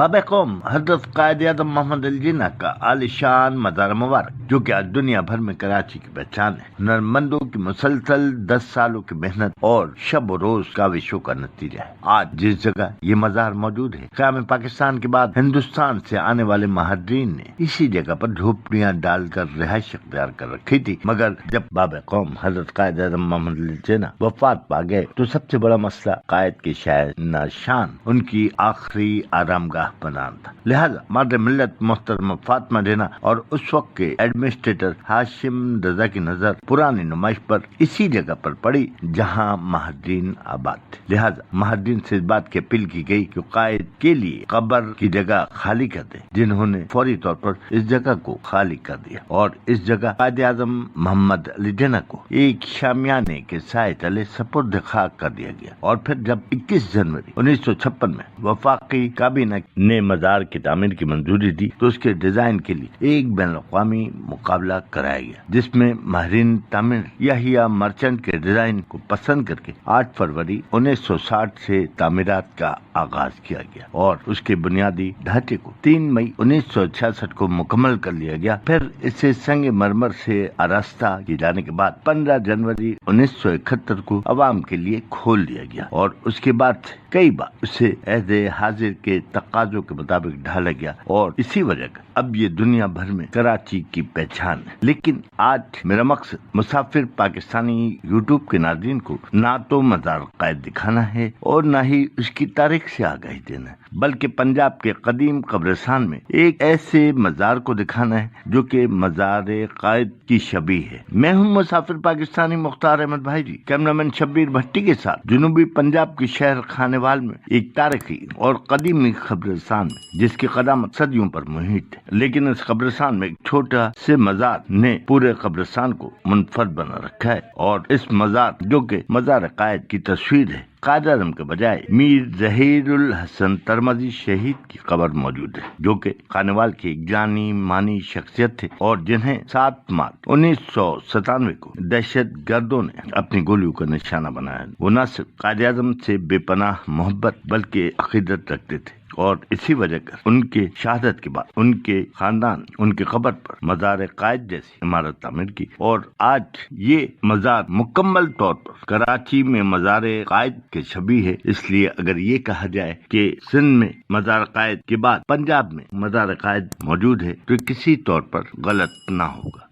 باب قوم حضرت قائد اعظم محمد علی جناح کا عالیشان مزار مبارک، جو کہ آج دنیا بھر میں کراچی کی پہچان ہے، ہنرمندوں کی مسلسل 10 سالوں کی محنت اور شب و روز کاوشوں کا نتیجہ ہے۔ آج جس جگہ یہ مزار موجود ہے، قیام پاکستان کے بعد ہندوستان سے آنے والے مہاجرین نے اسی جگہ پر جھوپڑیاں ڈال کر رہائش اختیار کر رکھی تھی، مگر جب باب قوم حضرت قائد اعظم محمد علی جناح وفات پا گئے تو سب سے بڑا مسئلہ قائد کے شاعر نشان ان کی آخری آرام گاہ بنانا تھا۔ لہذا مادر ملت محترمہ فاطمہ جناح اور اس وقت کے ایڈمنسٹریٹر ہاشم رضا کی نظر پرانی نمائش پر اسی جگہ پر پڑی جہاں مہاجرین آباد تھے۔ لہذا مہاجرین سے اس بات کی اپیل کی گئی کہ قائد کے لیے قبر کی جگہ خالی کر دیں، جنہوں نے فوری طور پر اس جگہ کو خالی کر دیا اور اس جگہ قائد اعظم محمد علی جناح کو ایک شامیانے کے سائے تلے سپرد خاک کر دیا گیا۔ اور پھر جب 21 جنوری 1956 میں وفاقی کابینہ نے مزار کی تعمیر کی منظوری دی تو اس کے ڈیزائن کے لیے ایک بین الاقوامی مقابلہ کرایا گیا، جس میں ماہرین تعمیر یحییٰ مرچنٹ کے ڈیزائن کو پسند کر کے 8 فروری 1960 سے تعمیرات کا آغاز کیا گیا اور اس کے بنیادی ڈھانچے کو 3 مئی 1966 کو مکمل کر لیا گیا۔ پھر اسے سنگ مرمر سے آراستہ کیے جانے کے بعد 15 جنوری 1971 کو عوام کے لیے کھول دیا گیا اور اس کے بعد کئی بار اسے عہد حاضر کے تقاضوں کے مطابق ڈھالا گیا اور اسی وجہ کا اب یہ دنیا بھر میں کراچی کی پہچان ہے۔ لیکن آج میرا مقصد مسافر پاکستانی یوٹیوب کے ناظرین کو نہ تو مزار قائد دکھانا ہے اور نہ ہی اس کی تاریخ سے آگاہی دینا ہے، بلکہ پنجاب کے قدیم قبرستان میں ایک ایسے مزار کو دکھانا ہے جو کہ مزار قائد کی شبیہ ہے۔ میں ہوں مسافر پاکستانی مختار احمد بھائی جی، کیمرامین شبیر بھٹی کے ساتھ جنوبی پنجاب کے شہر خانیوال میں ایک تاریخی اور قدیمی قبرستان میں جس کی قدامت صدیوں پر محیط ہے، لیکن اس قبرستان میں ایک چھوٹا سے مزار نے پورے قبرستان کو منفرد بنا رکھا ہے اور اس مزار جو کہ مزار قائد کی تصویر ہے، قائد اعظم کے بجائے میر ظہیر الحسن ترمذی شہید کی قبر موجود ہے، جو کہ خانیوال کی ایک جانی مانی شخصیت تھے اور جنہیں 7 مارچ 1997 کو دہشت گردوں نے اپنی گولیوں کا نشانہ بنایا۔ وہ نہ صرف قائد اعظم سے بے پناہ محبت بلکہ عقیدت رکھتے تھے اور اسی وجہ کر ان کے شہادت کے بعد ان کے خاندان ان کی قبر پر مزار قائد جیسی عمارت تعمیر کی اور آج یہ مزار مکمل طور پر کراچی میں مزار قائد کے شبیہ ہے۔ اس لیے اگر یہ کہا جائے کہ سندھ میں مزار قائد کے بعد پنجاب میں مزار قائد موجود ہے تو کسی طور پر غلط نہ ہوگا۔